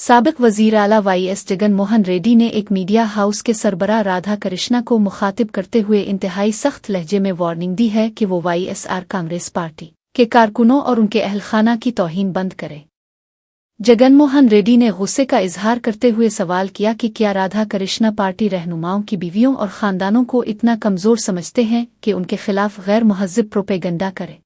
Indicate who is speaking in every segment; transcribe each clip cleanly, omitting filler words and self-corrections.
Speaker 1: साबिक वजीर आला वाईएस जगन मोहन रेड्डी ने एक मीडिया हाउस के सरबराह राधा कृष्णा को मुखातिब करते हुए इंतहाई सख्त लहजे में वार्निंग दी है कि वो वाईएसआर कांग्रेस पार्टी के कारकुनों और उनके अहलखाना की तौहीन बंद करे। जगन मोहन रेड्डी ने गुस्से का इजहार करते हुए सवाल किया कि क्या राधा कृष्णा पार्टी रहनुमाओं की बीवियों और खानदानों को इतना कमजोर समझते हैं कि उनके खिलाफ गैर मुहज़्ज़ब प्रोपेगेंडा करे।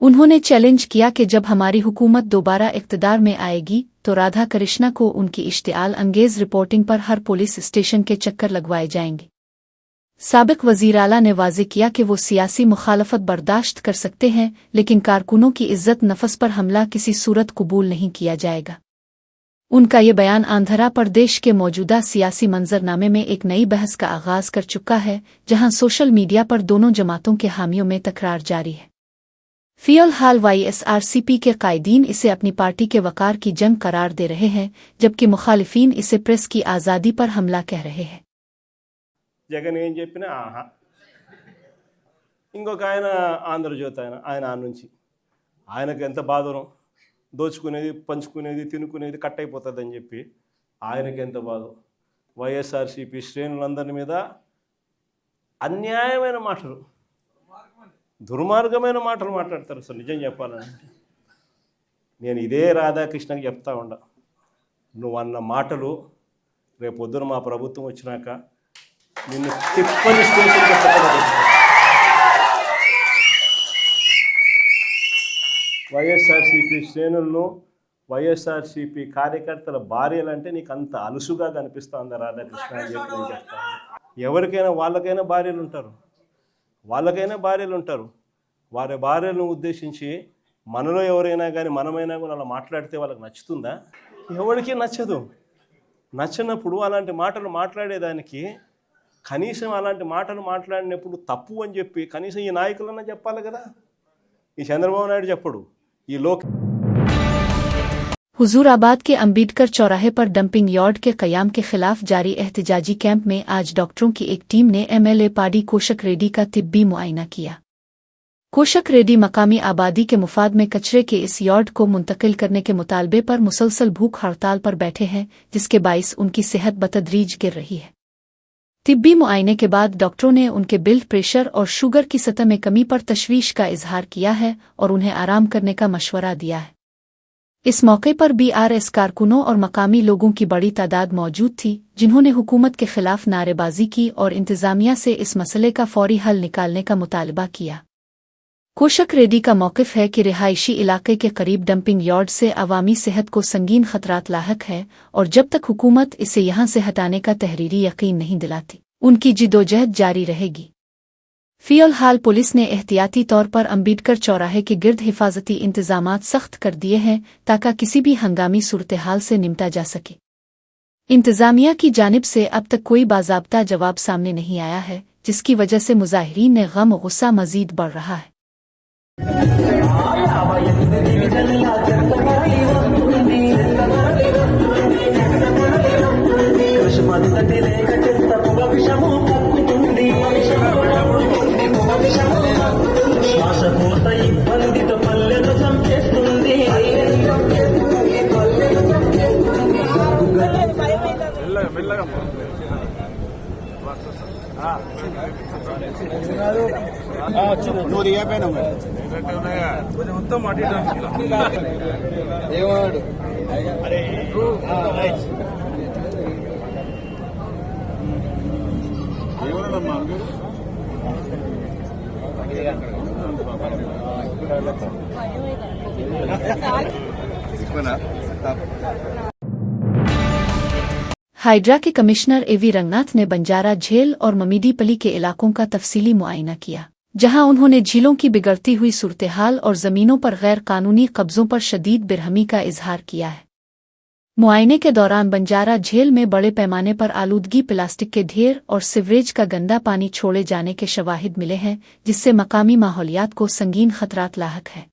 Speaker 1: उन्होंने चैलेंज किया कि जब हमारी हुकूमत दोबारा इक़्तिदार में आएगी तो राधा कृष्णा को उनकी इश्तिआल अंगेज रिपोर्टिंग पर हर पुलिस स्टेशन के चक्कर लगवाए जाएंगे। साबिक वज़ीर आला ने वाज़ेह किया कि वो सियासी मुखालफत बर्दाश्त कर सकते हैं, लेकिन कारकुनों की इज्जत नफस पर हमला किसी सूरत कबूल नहीं किया जाएगा। उनका ये बयान आंध्रा प्रदेश के मौजूदा सियासी मंजरनामे में एक नई बहस का आगाज कर चुका है, जहां सोशल मीडिया पर दोनों जमातों के हामियों में तकरार जारी है। फ़िलहाल वाईएसआरसीपी के कायदीन इसे अपनी पार्टी के वकार की जंग करार दे रहे हैं, जबकि मुखालिफिन इसे प्रेस की आज़ादी पर हमला कह रहे हैं।
Speaker 2: జగన్ ఏం చెప్పినా ఆహా, ఇంకొక ఆయన ఆంధ్రజ్యోతి ఆయన నుంచి ఆయనకు ఎంత బాధనో, దోచుకునేది పంచుకునేది తినుకునేది కట్ అయిపోతుందని చెప్పి ఆయనకి ఎంత బాధో, వైఎస్ఆర్సీపీ శ్రేణులందరి మీద అన్యాయమైన మాటలు, దుర్మార్గమైన మాటలు మాట్లాడతారు. అసలు నిజం చెప్పాలంటే నేను ఇదే రాధాకృష్ణకి చెప్తా ఉండా, నువ్వు అన్న మాటలు రేపొద్దున మా ప్రభుత్వం వచ్చినాక నిన్ను తిప్పని స్టేషన్ వైఎస్ఆర్సీపీ శ్రేణులను, వైఎస్ఆర్సీపీ కార్యకర్తల భార్యలంటే నీకు అంత అలుసుగా కనిపిస్తుంది రాధాకృష్ణ అని చెప్పి నేను చెప్తాను. ఎవరికైనా వాళ్ళకైనా భార్యలు ఉంటారు. వారి భార్యలను ఉద్దేశించి మనలో ఎవరైనా కానీ మనమైనా కూడా అలా మాట్లాడితే వాళ్ళకి నచ్చుతుందా? ఎవరికి నచ్చదు. నచ్చినప్పుడు అలాంటి మాటలు మాట్లాడేదానికి కనీసం అలాంటి మాటలు మాట్లాడినప్పుడు తప్పు అని చెప్పి కనీసం ఈ నాయకులన్నా చెప్పాలి కదా. ఈ చంద్రబాబు నాయుడు చెప్పడు. ఈ
Speaker 1: हुजूराबाद के अंबेडकर चौराहे पर डंपिंग यार्ड के क़याम के खिलाफ जारी एहतजाजी कैंप में आज डॉक्टरों की एक टीम ने एमएलए पाडी कोशक रेड्डी का तिब्बी मुआयना किया। कोशक रेड्डी मकामी आबादी के मुफाद में कचरे के इस यार्ड को मुंतकिल करने के मुतालबे पर मुसलसल भूख हड़ताल पर बैठे हैं, जिसके बाइस उनकी सेहत बतदरीज गिर रही है। तिब्बी मुआयने के बाद डॉक्टरों ने उनके ब्लड प्रेशर और शुगर की सतह में कमी पर तशवीश का इजहार किया है और उन्हें आराम करने का मशवरा दिया है। इस मौके पर बीआरएस कारकुनों और मकामी लोगों की बड़ी तादाद मौजूद थी, जिन्होंने हुकूमत के खिलाफ नारेबाजी की और इंतजामिया से इस मसले का फौरी हल निकालने का मुतालबा किया। कोशक रेड्डी का मौक़िफ़ है कि रिहायशी इलाके के करीब डंपिंग यार्ड से अवामी सेहत को संगीन खतरात लाहक है और जब तक हुकूमत इसे यहाँ से हटाने का तहरीरी यकीन नहीं दिलाती, उनकी जिदोजहद जारी रहेगी। फ़िलहाल पुलिस ने एहतियाती तौर पर अंबेडकर चौराहे के गिर्द हिफाजती इंतजामात सख्त कर दिए हैं ताकि किसी भी हंगामी सूरत हाल से निपटा जा सके। इंतजामिया की जानिब से अब तक कोई बाज़ाब्ता जवाब सामने नहीं आया है, जिसकी वजह से मुजाहिरीन में गम गुस्सा मजीद बढ़ रहा है। हाइड्रा के कमिश्नर एवी रंगनाथ ने बंजारा झील और ममीडीपली के इलाकों का तफसीली मुआयना किया, जहां उन्होंने झीलों की बिगड़ती हुई सूरत-ए-हाल और ज़मीनों पर गैर कानूनी कब्ज़ों पर शदीद बेरहमी का इजहार किया है। मुआयने के दौरान बंजारा झील में बड़े पैमाने पर आलूदगी, प्लास्टिक के ढेर और सीवरेज का गंदा पानी छोड़े जाने के शवाहिद मिले हैं, जिससे मकामी माहौलियात को संगीन खतरात लाहक है।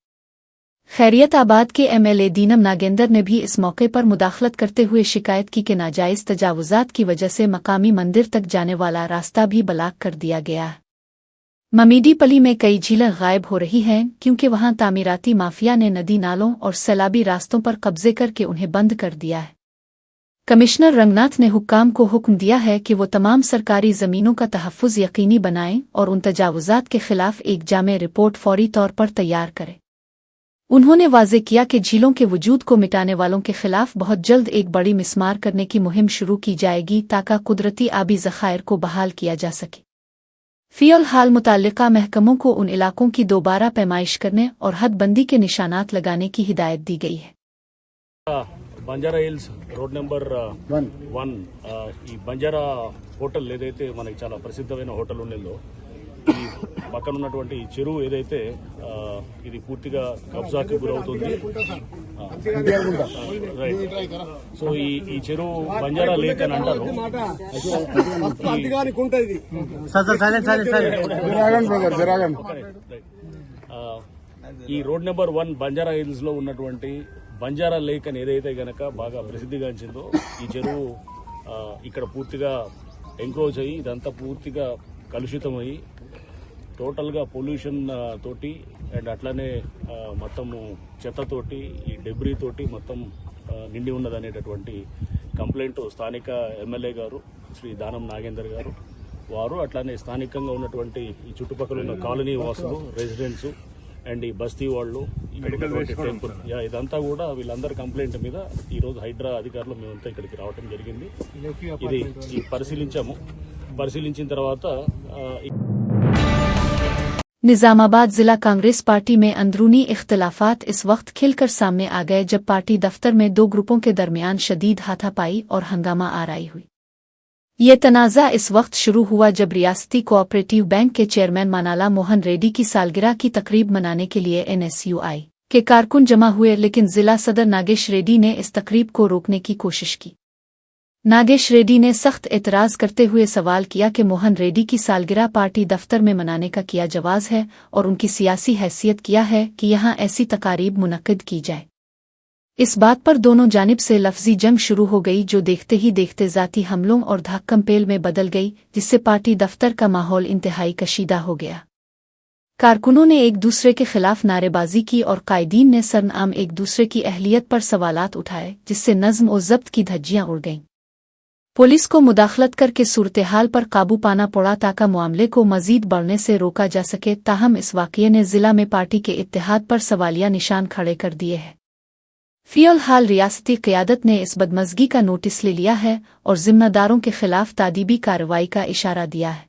Speaker 1: खैरियताबाद के एमएलए दीनम नागेंद्र ने भी इस मौके पर मुदाखलत करते हुए शिकायत की कि नाजायज़ तजावुज़ात की वजह से मकामी मंदिर तक जाने वाला रास्ता भी ब्लॉक कर दिया गया है। ममीडीपली में कई झीलें गायब हो रही हैं क्योंकि वहां तामीराती माफिया ने नदी नालों और सैलाबी रास्तों पर कब्जे करके उन्हें बंद कर दिया है। कमिश्नर रंगनाथ ने हुक्काम को हुक्म दिया है कि वो तमाम सरकारी ज़मीनों का तहफ़्फ़ुज़ यकीनी बनाएं और उन तजावुज़ात के ख़िलाफ़ एक जामे रिपोर्ट फ़ौरी तौर पर तैयार करें। उन्होंने वाज़ेह किया कि झीलों के वजूद को मिटाने वालों के ख़िलाफ़ बहुत जल्द एक बड़ी मिसमार करने की मुहिम शुरू की जाएगी ताकि कुदरती आबी ज़ख़ायर को बहाल किया जा सके। फ़िलहाल हाल मुतल्लिक़ा महकमों को उन इलाकों की दोबारा पैमाइश करने और हदबंदी के निशानात लगाने की हिदायत दी गई है।
Speaker 3: బంజారా హిల్స్ రోడ్ నెంబర్ 1 ఈ బంజారా హోటల్ ఏదైతే మనకి చాలా ప్రసిద్ధమైన హోటల్ ఉండేదో ఈ పక్కన ఉన్నటువంటి చెరువు ఏదైతే ఇది పూర్తిగా కబ్జాకి గురవుతుంది. సో ఈ చెరువు బంజారా లేక్ అని అంటారు. ఈ రోడ్ నెంబర్ 1 బంజారా హిల్స్ లో ఉన్నటువంటి బంజారా లేక్ అని ఏదైతే గనక బాగా ప్రసిద్ధిగాంచిందో ఈ చెరువు ఇక్కడ పూర్తిగా ఎంక్రోచ్ అయ్యి ఇదంతా పూర్తిగా కలుషితమయ్యి టోటల్గా పొల్యూషన్ తోటి అండ్ అట్లానే మొత్తము చెత్తతోటి ఈ డెబ్రీ తోటి మొత్తం నిండి ఉన్నదనేటటువంటి కంప్లైంట్ స్థానిక ఎమ్మెల్యే గారు శ్రీ దానం నాగేందర్ గారు వారు అట్లానే స్థానికంగా ఉన్నటువంటి ఈ చుట్టుపక్కల ఉన్న కాలనీ వాసులు రెసిడెంట్స్ అండ్ ఈ బస్తీ వాళ్ళు టెంపుల్ ఇదంతా కూడా వీళ్ళందరి కంప్లైంట్ మీద ఈ రోజు హైడ్రా అధికారులు మేమంతా ఇక్కడికి రావడం జరిగింది. ఇది పరిశీలించిన తర్వాత
Speaker 1: निजामाबाद जिला कांग्रेस पार्टी में अंदरूनी इख्तिलाफात इस वक्त खिलकर सामने आ गए जब पार्टी दफ्तर में दो ग्रुपों के दरमियान शदीद हाथापाई और हंगामा आराई हुई। ये तनाज़ा इस वक्त शुरू हुआ जब रियासती कोऑपरेटिव बैंक के चेयरमैन मानाला मोहन रेड्डी की सालगिरह की तकरीब मनाने के लिए NSUI के कारकुन जमा हुए, लेकिन जिला सदर नागेश रेड्डी ने इस तकरीब को रोकने की कोशिश की। नागेश रेड्डी ने सख्त एतराज़ करते हुए सवाल किया कि मोहन रेड्डी की सालगिरह पार्टी दफ्तर में मनाने का क्या जवाज़ है और उनकी सियासी हैसियत क्या है कि यहाँ ऐसी तकारीब मुनक्किद की जाए। इस बात पर दोनों जानिब से लफ्जी जंग शुरू हो गई जो देखते ही देखते ज़ाती हमलों और धाकम्पेल में बदल गई, जिससे पार्टी दफ्तर का माहौल इंतहाई कशीदा हो गया। कारकुनों ने एक दूसरे के खिलाफ नारेबाजी की और कायदीन ने सरनाम एक दूसरे की अहलियत पर सवालात उठाए, जिससे नज़्म और ज़ब्त की धज्जियां उड़ गईं। पुलिस को मुदाखलत करके सूरत हाल पर काबू पाना पड़ा ताकि मामले को मजीद बढ़ने से रोका जा सके। ताहम इस वाक़ये ने ज़िला में पार्टी के इत्तेहाद पर सवालिया निशान खड़े कर दिए हैं। फ़िलहाल रियासती क़यादत ने इस बदमज़गी का नोटिस ले लिया है और ज़िम्मेदारों के खिलाफ तादीबी कार्रवाई का इशारा दिया है।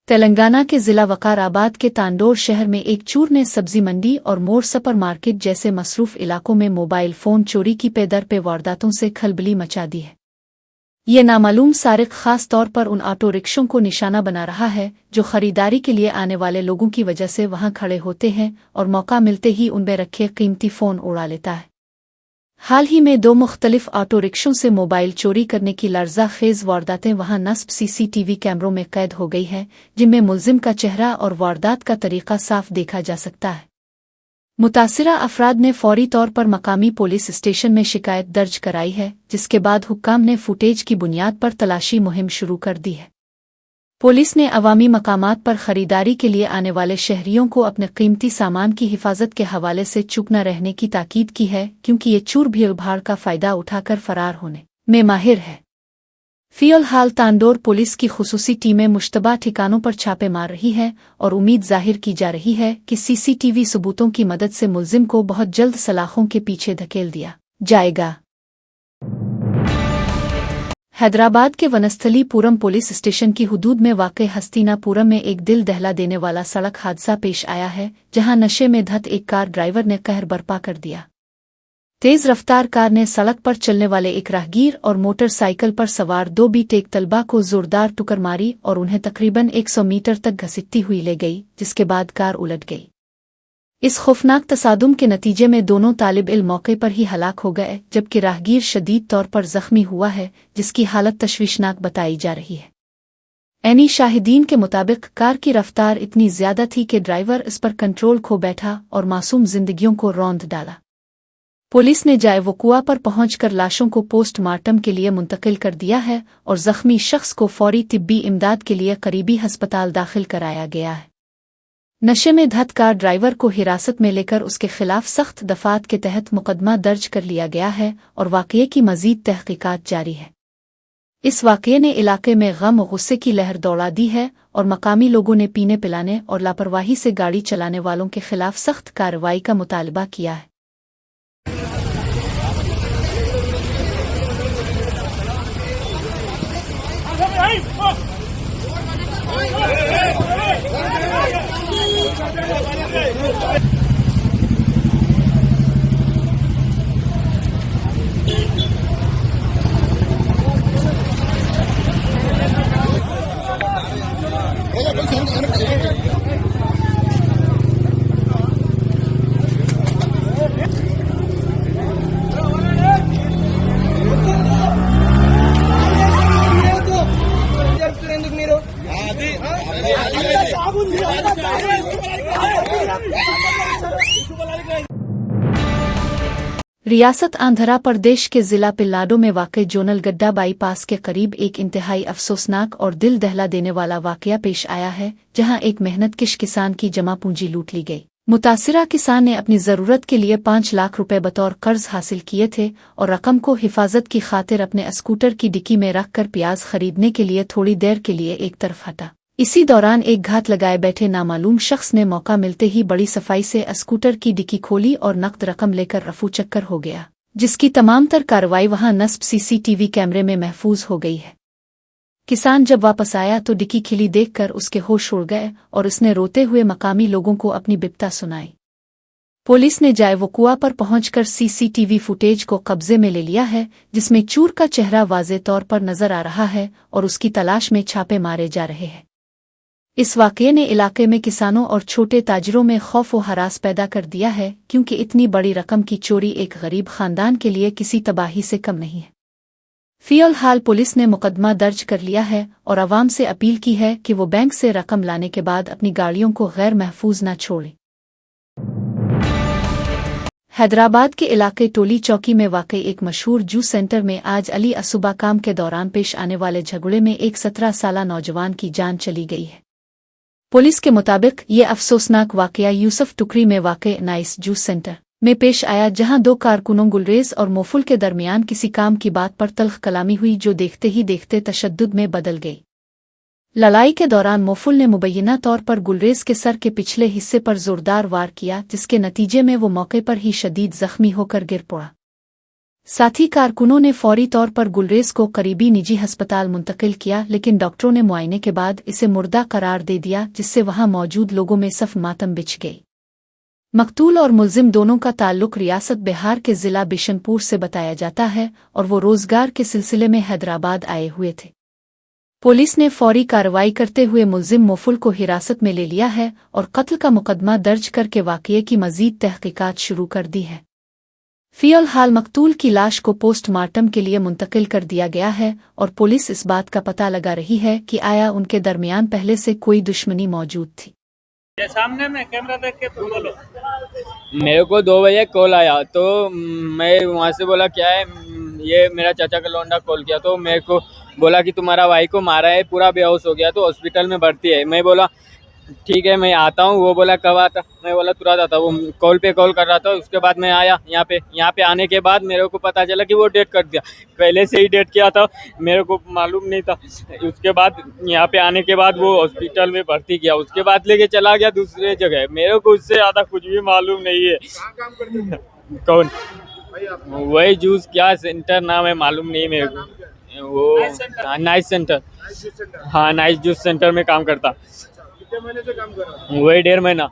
Speaker 1: तेलंगाना के जिला वकाराबाद के तांडोर शहर में एक चोर ने सब्जी मंडी और मोड़ सुपर मार्केट जैसे मसरूफ इलाकों में मोबाइल फ़ोन चोरी की पेदर पे वारदातों से खलबली मचा दी है। ये नामालूम सारिक खास तौर पर उन ऑटो रिक्शों को निशाना बना रहा है जो खरीदारी के लिए आने वाले लोगों की वजह से वहां खड़े होते हैं और मौका मिलते ही उनमें रखे कीमती फ़ोन उड़ा लेता है। हाल ही में 2 मुख्तलिफ ऑटो रिक्शों से मोबाइल चोरी करने की लर्जा खेज वारदातें वहां नस्ब CCTV कैमरों में कैद हो गई है, जिनमें मुलजिम का चेहरा और वारदात का तरीका साफ देखा जा सकता है। मुतासिरा अफराद ने फौरी तौर पर मकामी पुलिस स्टेशन में शिकायत दर्ज कराई है, जिसके बाद हुक्काम ने फुटेज की बुनियाद पर तलाशी मुहिम शुरू कर दी है। पुलिस ने अवामी मकामात पर खरीदारी के लिए आने वाले शहरियों को अपने कीमती सामान की हिफाजत के हवाले से चुप न रहने की ताकीद की है, क्योंकि ये चोर भीड़ भाड़ का फ़ायदा उठाकर फरार होने में माहिर है। फ़िलहाल तांडोर पुलिस की खुसूसी टीमें मुश्तबा ठिकानों पर छापे मार रही है और उम्मीद जाहिर की जा रही है कि CCTV सबूतों की मदद से मुलजिम को बहुत जल्द सलाखों के पीछे धकेल दिया जाएगा। हैदराबाद के वनस्थलीपुरम पुलिस स्टेशन की हुदूद में वाक़ई हस्तिनापुरम में एक दिल दहला देने वाला सड़क हादसा पेश आया है, जहां नशे में धत एक कार ड्राइवर ने कहर बर्पा कर दिया। तेज रफ्तार कार ने सड़क पर चलने वाले एक राहगीर और मोटरसाइकिल पर सवार 2 बीटेक तलबा को जोरदार टक्कर मारी और उन्हें तकरीबन 100 मीटर तक घसीटती हुई ले गई, जिसके बाद कार उलट गई। इस खौफनाक तसादुम के नतीजे में दोनों तालिब इल्म मौके पर ही हलाक हो गए, जबकि राहगीर शदीद तौर पर जख्मी हुआ है, जिसकी हालत तशवीशनाक बताई जा रही है। ऐनी शाहिदीन के मुताबिक कार की रफ्तार इतनी ज्यादा थी कि ड्राइवर इस पर कंट्रोल खो बैठा और मासूम जिंदगियों को रौंद डाला। पुलिस ने जाए वकुआ पर पहुंचकर लाशों को पोस्टमार्टम के लिए मुंतकिल कर दिया है और जख्मी शख्स को फौरी तिब्बी इमदाद के लिए करीबी अस्पताल दाखिल कराया गया है। नशे में धत कार ड्राइवर को हिरासत में लेकर उसके खिलाफ सख्त दफात के तहत मुकदमा दर्ज कर लिया गया है और वाकये की मजीद तहकीकात जारी है। इस वाकये ने इलाके में गम और गुस्से की लहर दौड़ा दी है और मकामी लोगों ने पीने पिलाने और लापरवाही से गाड़ी चलाने वालों के खिलाफ सख्त कार्रवाई का मुतालबा किया है। रियासत आंध्रा प्रदेश के जिला पिल्लाडो में वाक़ई जोनल गड्ढा बाईपास के करीब एक इंतहाई अफसोसनाक और दिल दहला देने वाला वाक़या पेश आया है, जहां एक मेहनतकश किसान की जमा पूंजी लूट ली गई। मुतासिरा किसान ने अपनी ज़रूरत के लिए 5 लाख रुपए बतौर कर्ज हासिल किए थे और रकम को हिफाजत की खातिर अपने स्कूटर की डिक्की में रखकर प्याज खरीदने के लिए थोड़ी देर के लिए एक तरफ हटा। इसी दौरान एक घात लगाए बैठे नामालूम शख्स ने मौका मिलते ही बड़ी सफाई से स्कूटर की डिक्की खोली और नकद रकम लेकर रफू चक्कर हो गया, जिसकी तमाम तर कार्रवाई वहां नस्ब सीसीटीवी कैमरे में महफूज हो गई है। किसान जब वापस आया तो डिक्की खिली देखकर उसके होश उड़ गए और उसने रोते हुए मकामी लोगों को अपनी बिपता सुनाई। पुलिस ने जाए वकुआ पर पहुंचकर सीसीटीवी फुटेज को कब्जे में ले लिया है, जिसमें चूर का चेहरा वाज़े तौर पर नजर आ रहा है और उसकी तलाश में छापे मारे जा रहे हैं। इस वाक़ये ने इलाके में किसानों और छोटे ताजिरों में खौफ व हरास पैदा कर दिया है, क्योंकि इतनी बड़ी रकम की चोरी एक गरीब खानदान के लिए किसी तबाही से कम नहीं है। फ़िलहाल पुलिस ने मुकदमा दर्ज कर लिया है और आवाम से अपील की है कि वो बैंक से रकम लाने के बाद अपनी गाड़ियों को गैर महफूज न छोड़ें। हैदराबाद के इलाके टोली चौकी में वाक़ई एक मशहूर जूस सेंटर में आज अली असुबह काम के दौरान पेश आने वाले झगड़े में एक 17 साला नौजवान की जान चली गई है। पुलिस के मुताबिक ये अफसोसनाक वाकया यूसुफ टुकरी में वाक़े नाइस जूस सेंटर में पेश आया, जहां 2 कारकुनों गुलरेज और मोफुल के दरमियान किसी काम की बात पर तल्ख कलामी हुई, जो देखते ही देखते तशद्दुद में बदल गई। लड़ाई के दौरान मोफुल ने मुबैना तौर पर गुलरेज के सर के पिछले हिस्से पर जोरदार वार किया, जिसके नतीजे में वो मौके पर ही शदीद जख्मी होकर गिर पड़ा। साथी कारकुनों ने फौरी तौर पर गुलरेज को करीबी निजी अस्पताल मुंतकिल किया, लेकिन डॉक्टरों ने मुआयने के बाद इसे मुर्दा करार दे दिया, जिससे वहां मौजूद लोगों में सफ मातम बिछ गई। मकतूल और मुल्जिम दोनों का ताल्लुक रियासत बिहार के जिला बिशनपुर से बताया जाता है और वो रोजगार के सिलसिले में हैदराबाद आए हुए थे। पुलिस ने फौरी कार्रवाई करते हुए मुल्जिम मोफुल को हिरासत में ले लिया है और कत्ल का मुकदमा दर्ज करके वाक़ये की मजीद तहकीकात शुरू कर दी है। फ़िलहाल मकतूल की लाश को पोस्टमार्टम के लिए मुंतकिल कर दिया गया है और पुलिस इस बात का पता लगा रही है कि आया उनके दरमियान पहले से कोई दुश्मनी मौजूद थी।
Speaker 4: सामने में कैमरा देख के तुम बोलो।
Speaker 5: मेरे को 2 बजे कॉल आया तो मैं वहाँ से बोला क्या है, ये मेरा चाचा का लौंडा कॉल किया तो मेरे को बोला कि तुम्हारा भाई को मारा है, पूरा बेहोश हो गया तो हॉस्पिटल में भर्ती है। मैं बोला ठीक है मैं आता हूँ। वो बोला कब आता? मैं बोला तुरंत आता। वो कॉल पे कॉल कर रहा था। उसके बाद मैं आया यहाँ पे आने के बाद मेरे को पता चला कि वो डेट कर दिया, पहले से ही डेट किया था, मेरे को मालूम नहीं था। उसके बाद यहाँ पे आने के बाद वो हॉस्पिटल में भर्ती किया, उसके बाद लेके चला गया दूसरे जगह। मेरे को उससे ज़्यादा कुछ भी मालूम नहीं है। कौन? वही जूस क्या सेंटर नाम है मालूम नहीं मेरे को। वो नाइस सेंटर, हाँ नाइस जूस सेंटर में काम करता।
Speaker 6: कितने महीने से काम कर रहा है?
Speaker 5: वही 1.5 महीना।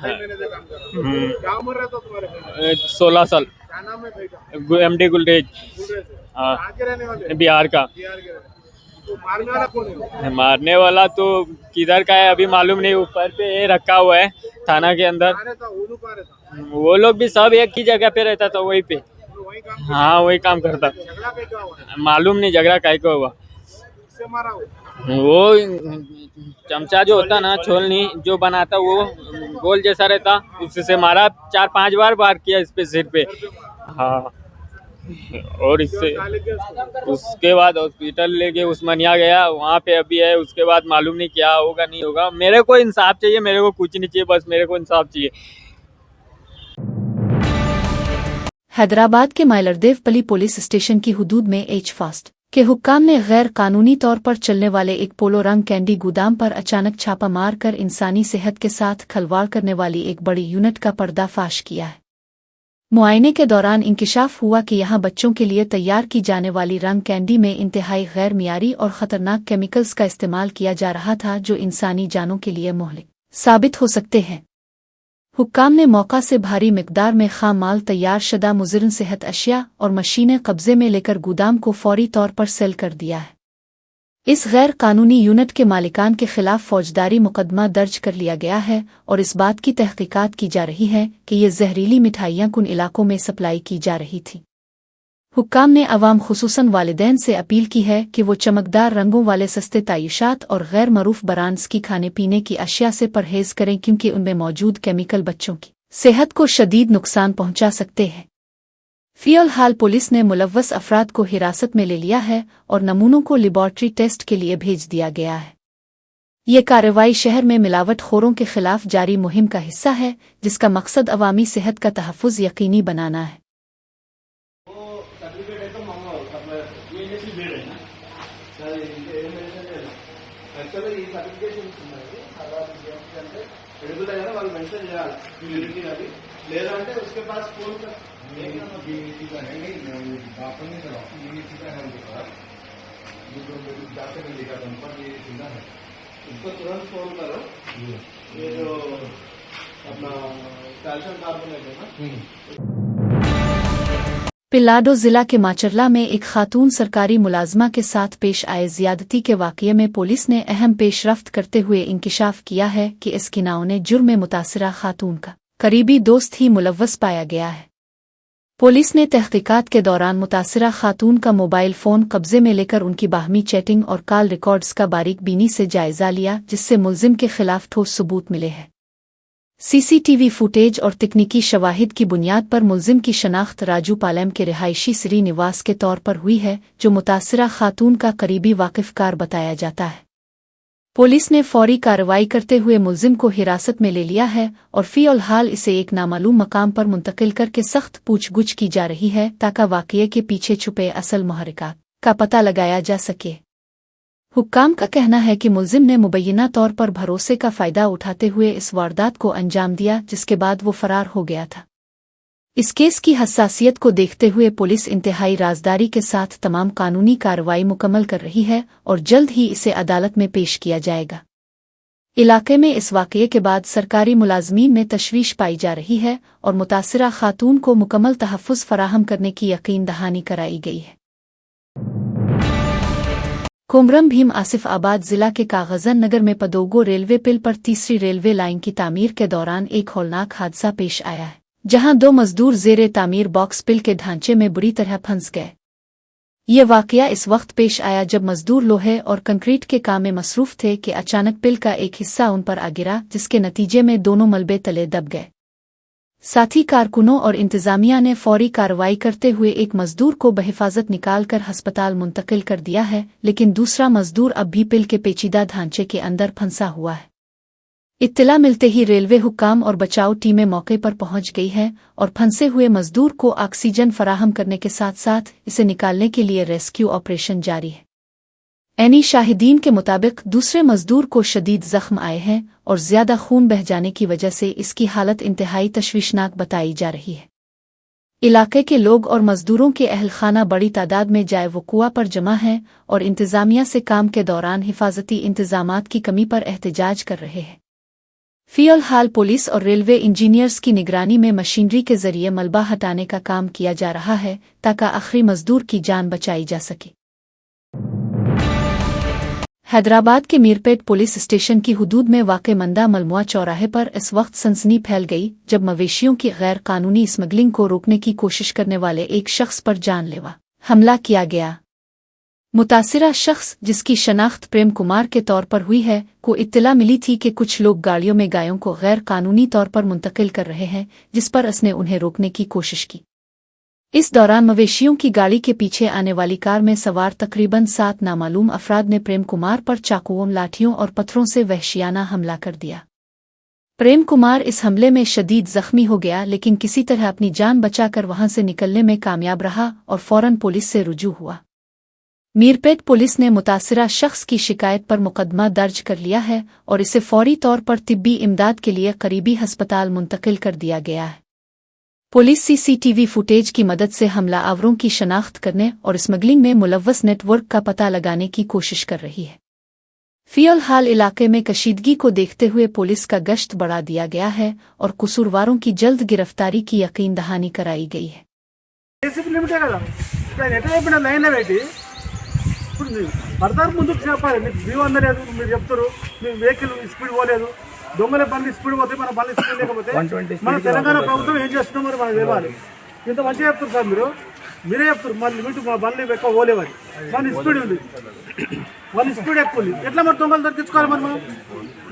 Speaker 6: क्या उम्र रहता तुम्हारे?
Speaker 5: 16 साल।
Speaker 6: क्या नाम है भाई का?
Speaker 5: एमडी गुलरेज। हाँ,
Speaker 6: कहाँ के रहने वाले?
Speaker 5: बिहार का।
Speaker 6: बिहार के रहने। तो मारने वाला कौन है?
Speaker 5: मारने वाला तो किधर का है अभी मालूम नहीं, ऊपर पे ये रखा हुआ है थाना के अंदर।
Speaker 6: कहाँ रहता? ओनू कहाँ रहता?
Speaker 5: वो लोग भी सब एक ही जगह पे रहता था, वहीं पे।
Speaker 6: तो वही काम
Speaker 5: हाँ, वही काम करता।
Speaker 6: झगड़ा कहीं का हुआ है?
Speaker 5: मालूम नहीं झगड़ा काहे को हुआ।
Speaker 6: किससे मारा हो?
Speaker 5: वो चमचा जो होता ना, छोलनी जो बनाता, वो गोल जैसा रहता, उससे मारा। 4-5 बार वार किया इस पे, सिर पे। हाँ, और इससे
Speaker 6: कहाँ लेके उसको?
Speaker 5: उसके बाद हॉस्पिटल लेके उस्मानिया गया, वहाँ पे अभी है। उसके बाद मालूम नहीं क्या होगा नहीं होगा। मेरे को इंसाफ चाहिए, मेरे को कुछ नहीं चाहिए, बस मेरे को इंसाफ चाहिए।
Speaker 1: हैदराबाद के माइलरदेवपल्ली पुलिस स्टेशन की हुदूद में एच फास्ट के हुक्काम ने गैर कानूनी तौर पर चलने वाले एक पोलो रंग कैंडी गोदाम पर अचानक छापा मारकर इंसानी सेहत के साथ खिलवाड़ करने वाली एक बड़ी यूनिट का पर्दाफाश किया है। मुआयने के दौरान इंकिशाफ हुआ कि यहां बच्चों के लिए तैयार की जाने वाली रंग कैंडी में इंतहाई गैर मियारी और खतरनाक केमिकल्स का इस्तेमाल किया जा रहा था, जो इंसानी जानों के लिए मुहलिक साबित हो सकते हैं। हुक्काम ने मौका से भारी मिकदार में खाम माल, तैयार शुदा मुज़र्रन सेहत अशिया और मशीनें कब्जे में लेकर गोदाम को फौरी तौर पर सेल कर दिया है। इस गैर कानूनी यूनिट के मालिकान के खिलाफ फौजदारी मुकदमा दर्ज कर लिया गया है और इस बात की तहकीकात की जा रही है कि ये जहरीली मिठाइयाँ कुन इलाकों में सप्लाई की जा रही थी। हुक्काम ने अवाम खुसूसन वालिदैन से अपील की है कि वो चमकदार रंगों वाले सस्ते तायुशात और गैर मरूफ ब्रांड्स की खाने पीने की अशिया से परहेज करें, क्योंकि उनमें मौजूद केमिकल बच्चों की सेहत को शदीद नुकसान पहुंचा सकते हैं। फिलहाल पुलिस ने मुलव्वस अफराद को हिरासत में ले लिया है और नमूनों को लेबॉर्ट्री टेस्ट के लिए भेज दिया गया है। ये कार्रवाई शहर में मिलावट खोरों के खिलाफ जारी मुहिम का हिस्सा है, जिसका मकसद अवामी सेहत का तहफ़्फ़ुज़ यकीनी बनाना है।
Speaker 2: లేదంటే उसके पास फोन कर उसको तुरंत फोन करो। ये जो अपना कैल्शियम कार्बोनेट है ना।
Speaker 1: पिलाडो जिला के माचरला में एक खातून सरकारी मुलाजमा के साथ पेश आए ज्यादती के वाक़ये में पुलिस ने अहम पेशरफ्त करते हुए इंकिशाफ किया है कि इस गिनाह ने जुर्म में मुतासिरा खातून का करीबी दोस्त ही मुलव्वस पाया गया है। पुलिस ने तहकीकात के दौरान मुतासिरा खातून का मोबाइल फ़ोन कब्जे में लेकर उनकी बाहमी चैटिंग और कॉल रिकॉर्ड्स का बारीक बीनी से जायजा लिया, जिससे मुल्जिम के खिलाफ ठोस सबूत मिले हैं। सीसीटीवी फुटेज और तकनीकी शवाहिद की बुनियाद पर मुल्जिम की शनाख्त राजू पालेम के रिहायशी श्री निवास के तौर पर हुई है, जो मुतासिरा खातून का करीबी वाकिफकार बताया जाता है। पुलिस ने फौरी कार्रवाई करते हुए मुल्जिम को हिरासत में ले लिया है और फ़िलहाल इसे एक नामालूम मकाम पर मुंतकिल करके सख्त पूछगुछ की जा रही है, ताकि वाक़ये के पीछे छुपे असल मुहर्रिकात का पता लगाया जा सके। हुक्काम का कहना है कि मुल्जिम ने मुबैना तौर पर भरोसे का फ़ायदा उठाते हुए इस वारदात को अंजाम दिया, जिसके बाद वो फरार हो गया था। इस केस की हसासियत को देखते हुए पुलिस इंतहाई राजदारी के साथ तमाम कानूनी कार्रवाई मुकम्मल कर रही है और जल्द ही इसे अदालत में पेश किया जाएगा। इलाके में इस वाक़ये के बाद सरकारी मुलाजमीन में तशवीश पाई जा रही है और मुतासिरा खातून को मुकम्मल तहफ़्फ़ुज़ फराहम करने की यकीन दहानी कराई गई है। कुमरम भीम आसिफ आबाद जिला के कागजन नगर में पदोगो रेलवे पुल पर तीसरी रेलवे लाइन की तामीर के दौरान एक हौलनाक हादसा पेश आया है, जहां 2 मजदूर ज़ेरे तामीर बॉक्स पिल के ढांचे में बुरी तरह फंस गए। ये वाक़या इस वक्त पेश आया जब मजदूर लोहे और कंक्रीट के काम में मसरूफ थे कि अचानक पिल का एक हिस्सा उन पर आ गिरा, जिसके नतीजे में दोनों मलबे तले दब गए। साथी कारकुनों और इंतजामिया ने फौरी कार्रवाई करते हुए एक मजदूर को बहिफाजत निकाल कर अस्पताल मुंतकिल कर दिया है, लेकिन दूसरा मजदूर अब भी पिल के पेचीदा ढांचे के अंदर फंसा हुआ है। इत्तला मिलते ही रेलवे हुक्काम और बचाव टीमें मौके पर पहुंच गई हैं और फंसे हुए मजदूर को ऑक्सीजन फराहम करने के साथ साथ इसे निकालने के लिए रेस्क्यू ऑपरेशन जारी है। एनी शाहिदीन के मुताबिक दूसरे मजदूर को शदीद जख्म आए हैं और ज्यादा खून बह जाने की वजह से इसकी हालत इंतहाई तशवीशनाक बताई जा रही है। इलाके के लोग और मजदूरों के अहलखाना बड़ी तादाद में जाए वकुआ पर जमा हैं और इंतजामिया से काम के दौरान हिफाजती इंतजामात की कमी पर एहतजाज कर रहे हैं। फिलहाल पुलिस और रेलवे इंजीनियर्स की निगरानी में मशीनरी के जरिए मलबा हटाने का काम किया जा रहा है ताकि आखिरी मजदूर की जान बचाई जा सके। हैदराबाद के मीरपेट पुलिस स्टेशन की हुदूद में वाक़े मंदा मलमुआ चौराहे पर इस वक्त सनसनी फैल गई जब मवेशियों की गैर कानूनी स्मगलिंग को रोकने की कोशिश करने वाले एक शख्स पर जानलेवा हमला किया गया। मुतासिरा शख्स, जिसकी शनाख्त प्रेम कुमार के तौर पर हुई है, को इत्तला मिली थी कि कुछ लोग गाड़ियों में गायों को गैर कानूनी तौर पर मुंतकिल कर रहे हैं, जिस पर उसने उन्हें रोकने की कोशिश की। इस दौरान मवेशियों की गाड़ी के पीछे आने वाली कार में सवार तकरीबन 7 नामालूम अफराद ने प्रेम कुमार पर चाकुओं, लाठियों और पत्थरों से वहशियाना हमला कर दिया। प्रेम कुमार इस हमले में शदीद जख्मी हो गया, लेकिन किसी तरह अपनी जान बचाकर वहां से निकलने में कामयाब रहा और फौरन पुलिस से रुजू हुआ। मीरपेट पुलिस ने मुतासिरा शख्स की शिकायत पर मुकदमा दर्ज कर लिया है और इसे फौरी तौर पर तिब्बी इमदाद के लिए करीबी अस्पताल मुंतकिल कर दिया गया है। पुलिस सीसीटीवी फुटेज की मदद से हमला आवरों की शनाख्त करने और स्मगलिंग में मुलव्वस नेटवर्क का पता लगाने की कोशिश कर रही है। फिलहाल इलाके में कशीदगी को देखते हुए पुलिस का गश्त बढ़ा दिया गया है और कसूरवारों की जल्द गिरफ्तारी की यकीन दहानी कराई गई है।
Speaker 6: పడతారు ముందుకు చెప్పాలి, మీకు వ్యూ అందలేదు, మీరు చెప్తారు మీ వెహికల్ స్పీడ్ పోలేదు, దొంగల బండి స్పీడ్ పోతే మన బండి స్పీడ్ లేకపోతే మన తెలంగాణ ప్రభుత్వం ఏం చేస్తుందో మరి మనకు తెలియాలి. ఇంత మంచిగా చెప్తారు సార్, మీరే చెప్తారు మన లిమిట్ మా బండ్లు ఎక్కువ పోలేవని, మన స్పీడ్ ఉంది, వాళ్ళ స్పీడ్ ఎక్కువ ఉంది, ఎట్లా మరి దొంగలు దొరికించుకోవాలి?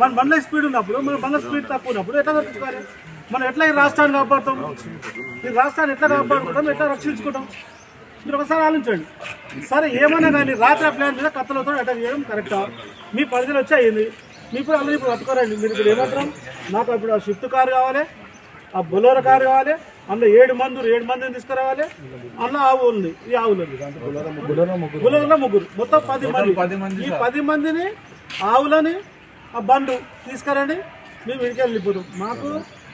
Speaker 6: మన బండ్ల స్పీడ్ ఉన్నప్పుడు మన బండ్ల స్పీడ్ తక్కువ ఉన్నప్పుడు ఎట్లా దొరికించుకోవాలి? మనం ఎట్లా ఈ రాష్ట్రాన్ని కాపాడుతాం? ఈ రాష్ట్రాన్ని ఎట్లా కాపాడుకుంటాం, ఎట్లా రక్షించుకుంటాం? మీరు ఒకసారి ఆలోచించండి. సరే ఏమన్నా కానీ రాత్రి ప్లాన్ మీద కత్తలతో అటాక్ చేయడం కరెక్టా? మీ పరిధిలో వచ్చి అయ్యింది, మీ ఇప్పుడు అందరూ ఇప్పుడు పట్టుకోరండి. మీరు ఇప్పుడు ఏమంటారు? నాకు ఇప్పుడు ఆ షిఫ్ట్ కారు కావాలి, ఆ బొలోరో కారు కావాలి, అందులో 7 మందిని తీసుకురావాలి, అందులో ఆవు ఉంది, ఈ ఆవులు బొలోరోలో 3, మొత్తం 10 మంది. ఈ 10 మందిని ఆవులని ఆ బండు తీసుకురండి, మేము ఇంటికి వెళ్ళిపోతాం. మాకు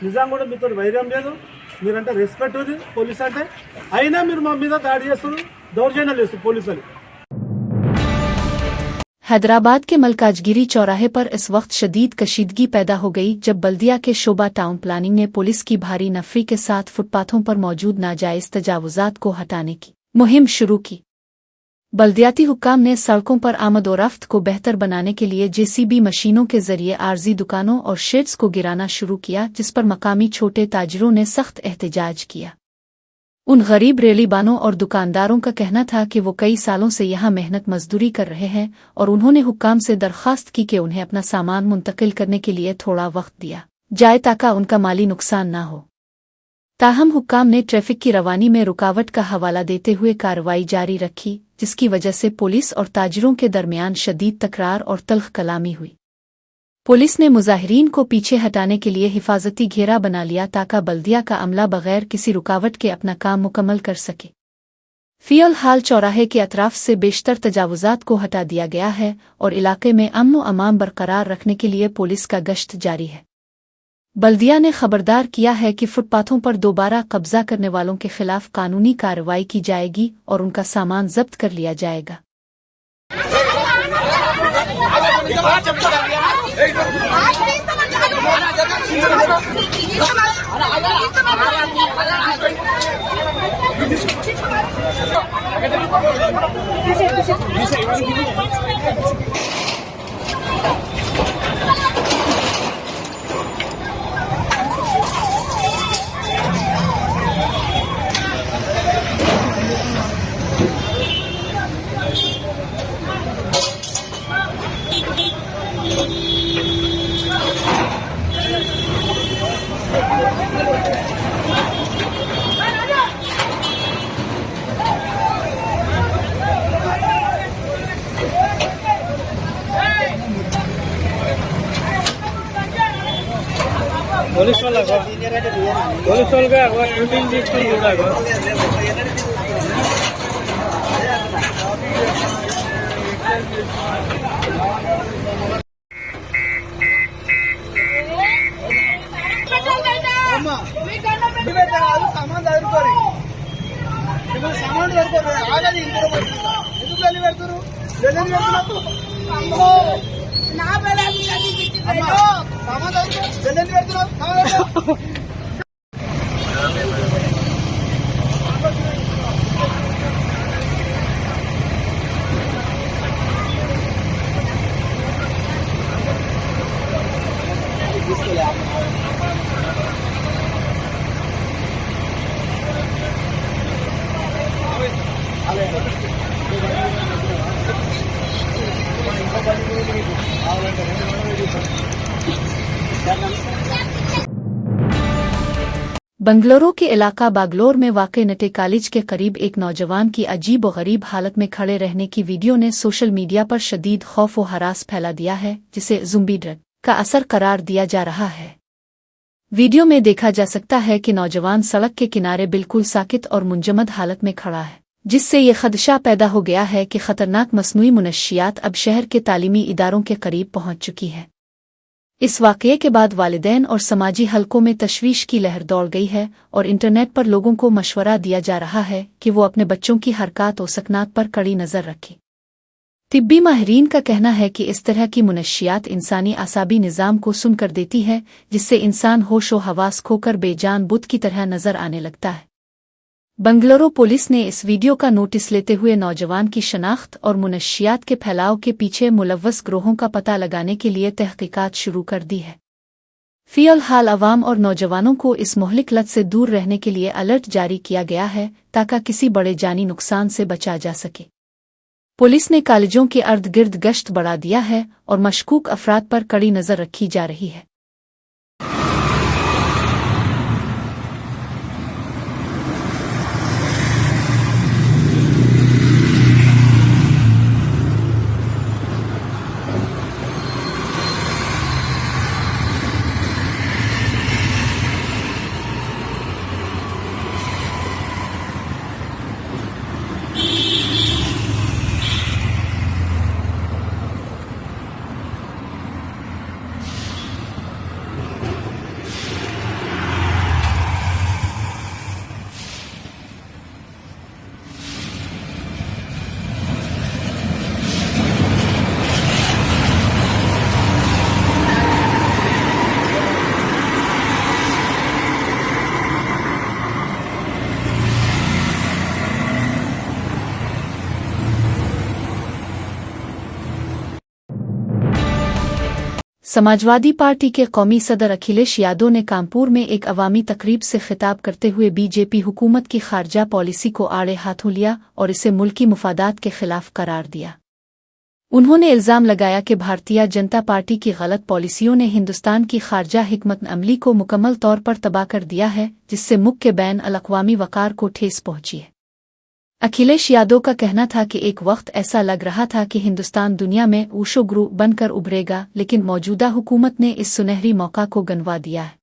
Speaker 6: నిజంగా కూడా మీతో వైర్యం లేదు, మీరంటే రెస్పెక్ట్ ఉంది పోలీస్ అంటే, అయినా మీరు మా మీద దాడి చేస్తారు, దౌర్జన్యాలు చేస్తారు పోలీసులు।
Speaker 1: हैदराबाद के मलकाजगिरी चौराहे पर इस वक्त शदीद कशीदगी पैदा हो गई जब बल्दिया के शोबा टाउन प्लानिंग ने पुलिस की भारी नफरी के साथ फुटपाथों पर मौजूद नाजायज तजावुजात को हटाने की मुहिम शुरू की। बल्दियाती हुक्काम ने सड़कों पर आमद-ओ-रफ्त को बेहतर बनाने के लिए जेसीबी मशीनों के जरिए आर्जी दुकानों और शेड्स को गिराना शुरू किया, जिस पर मकामी छोटे ताजिरों ने सख्त एहतजाज किया। उन गरीब रेलीबानों और दुकानदारों का कहना था कि वो कई सालों से यहाँ मेहनत मजदूरी कर रहे हैं और उन्होंने हुक्काम से दरख्वास्त की कि उन्हें अपना सामान मुंतकिल करने के लिए थोड़ा वक्त दिया जाए ताकि उनका माली नुकसान न हो। ताहम हुक्काम ने ट्रैफिक की रवानी में रुकावट का हवाला देते हुए कार्रवाई जारी रखी, जिसकी वजह से पुलिस और ताजिरों के दरमियान शदीद तकरार और तल्ख कलामी हुई। पुलिस ने मुजाहिरीन को पीछे हटाने के लिए हिफाजती घेरा बना लिया ताकि बल्दिया का अमला बगैर किसी रुकावट के अपना काम मुकम्मल कर सके। फिलहाल चौराहे के अतराफ से बेशतर तजावुजात को हटा दिया गया है और इलाके में अमन व अमान बरकरार रखने के लिए पुलिस का गश्त जारी है। बल्दिया ने खबरदार किया है कि फुटपाथों पर दोबारा कब्जा करने वालों के खिलाफ कानूनी कार्रवाई की जाएगी और उनका सामान जब्त कर लिया जाएगा।
Speaker 4: पुलिस वाला
Speaker 6: సామాన్ చదువుకోరు, సామాన్ చదువుకోరు, ఆగది ఇంట్లో ఎందుకు వెళ్ళి పెడతారు? సామాన్ చదువుకో
Speaker 1: बंगलुरु के इलाका बागलोर में वाक़े नटे कॉलेज के करीब एक नौजवान की अजीब व गरीब हालत में खड़े रहने की वीडियो ने सोशल मीडिया पर शदीद खौफ व हरास फैला दिया है, जिसे ज़ुम्बी ड्रग का असर करार दिया जा रहा है। वीडियो में देखा जा सकता है कि नौजवान सड़क के किनारे बिल्कुल साकित और मुंजमद हालत में खड़ा है, जिससे ये खदशा पैदा हो गया है कि खतरनाक मसनूई मुनशियात अब शहर के तालीमी इदारों के करीब पहुंच चुकी है। इस वाक़ये के बाद वालिदैन और समाजी हलकों में तशवीश की लहर दौड़ गई है और इंटरनेट पर लोगों को मशवरा दिया जा रहा है कि वो अपने बच्चों की हरकत और सकनात पर कड़ी नज़र रखें। तिब्बी माहिरीन का कहना है कि इस तरह की मुनशियात इंसानी आसाबी निज़ाम को सुन कर देती है, जिससे इंसान होश व हवास खोकर बेजान बुत की तरह नज़र आने लगता है। बंगलुरु पुलिस ने इस वीडियो का नोटिस लेते हुए नौजवान की शनाख्त और मुनशियात के फैलाव के पीछे मुलव्वस ग्रोहों का पता लगाने के लिए तहकीकात शुरू कर दी है। फ़िलहाल अवाम और नौजवानों को इस मुहलिक लत से दूर रहने के लिए अलर्ट जारी किया गया है, ताकि किसी बड़े जानी नुकसान से बचा जा सके। पुलिस ने कॉलेजों के अर्द गिर्द गश्त बढ़ा दिया है और मशकूक अफराद पर कड़ी नज़र रखी जा रही है। समाजवादी पार्टी के कौमी सदर अखिलेश यादव ने कानपुर में एक अवामी तकरीब से खिताब करते हुए बीजेपी हुकूमत की खारजा पॉलिसी को आड़े हाथों लिया और इसे मुल्की मुफादात के खिलाफ करार दिया। उन्होंने इल्ज़ाम लगाया कि भारतीय जनता पार्टी की गलत पॉलिसियों ने हिंदुस्तान की खारजा हिकमत अमली को मुकम्मल तौर पर तबाह कर दिया है, जिससे मुल्क के बैन अल-अक़वामी वक़ार को ठेस पहुंची है। अखिलेश यादव का कहना था कि एक वक्त ऐसा लग रहा था कि हिंदुस्तान दुनिया में ऊशो गुरु बनकर उभरेगा, लेकिन मौजूदा हुकूमत ने इस सुनहरी मौका को गंवा दिया है।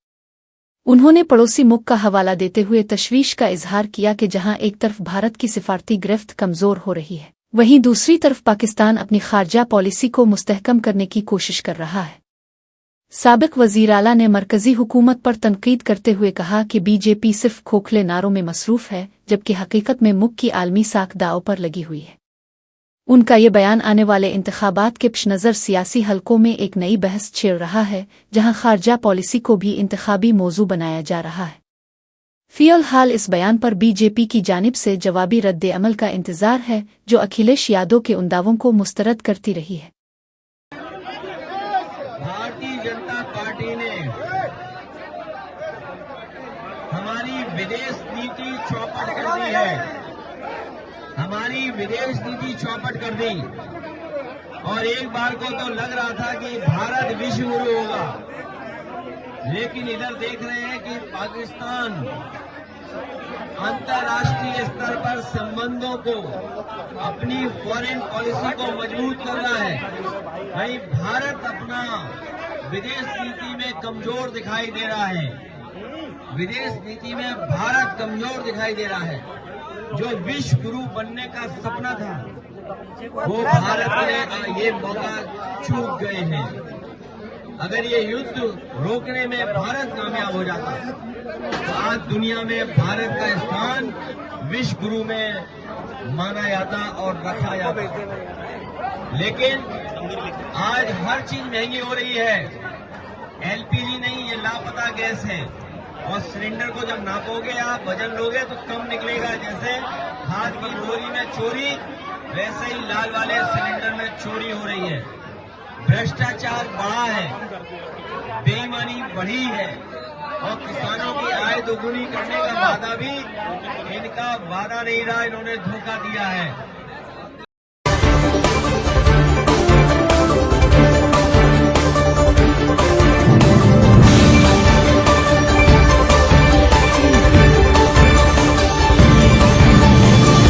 Speaker 1: उन्होंने पड़ोसी मुल्क का हवाला देते हुए तशवीश का इजहार किया कि जहां एक तरफ भारत की सिफारती गिरफ्त कमज़ोर हो रही है, वहीं दूसरी तरफ पाकिस्तान अपनी खारजा पॉलिसी को मुस्तहकम करने की कोशिश कर रहा है। साबिक वज़ीर आला ने मरकज़ी हुकूमत पर तनकीद करते हुए कहा कि बीजेपी सिर्फ खोखले नारों में मसरूफ़ है, जबकि हकीकत में मुल्क की आलमी साख दांव पर लगी हुई है। उनका ये बयान आने वाले इंतखाबात के पेश नज़र सियासी हलकों में एक नई बहस छेड़ रहा है, जहां खारजा पॉलिसी को भी इंतखाबी मौजू बनाया जा रहा है। फ़िलहाल इस बयान पर बीजेपी की जानिब से जवाबी रद्द अमल का इंतज़ार है, जो अखिलेश यादव के उन दावों को मुस्तरद करती रही है।
Speaker 7: भारतीय जनता पार्टी ने हमारी विदेश नीति चौपट कर दी है, हमारी विदेश नीति चौपट कर दी, और एक बार को तो लग रहा था कि भारत विश्व गुरु होगा, लेकिन इधर देख रहे हैं कि पाकिस्तान अंतर्राष्ट्रीय स्तर पर संबंधों को, अपनी फॉरेन पॉलिसी को मजबूत कर रहा है। वहीं भारत अपना विदेश नीति में कमजोर दिखाई दे रहा है, विदेश नीति में भारत कमजोर दिखाई दे रहा है। जो विश्व गुरु बनने का सपना था, वो भारत ने ये मौका चूक गए हैं। अगर ये युद्ध रोकने में भारत कामयाब हो जाता तो आज दुनिया में भारत का स्थान विश्व गुरु में माना जाता और रखा जाता। लेकिन आज हर चीज महंगी हो रही है, एलपीजी नहीं, ये लापता गैस है। और सिलेंडर को जब नापोगे आप, वजन लोगे तो कम निकलेगा। जैसे खाद की बोरी में चोरी, वैसे ही लाल वाले सिलेंडर में चोरी हो रही है। भ्रष्टाचार बढ़ा है, बेईमानी बढ़ी है, और किसानों की आय दोगुनी करने का वादा भी इनका वादा नहीं रहा, इन्होंने धोखा दिया है।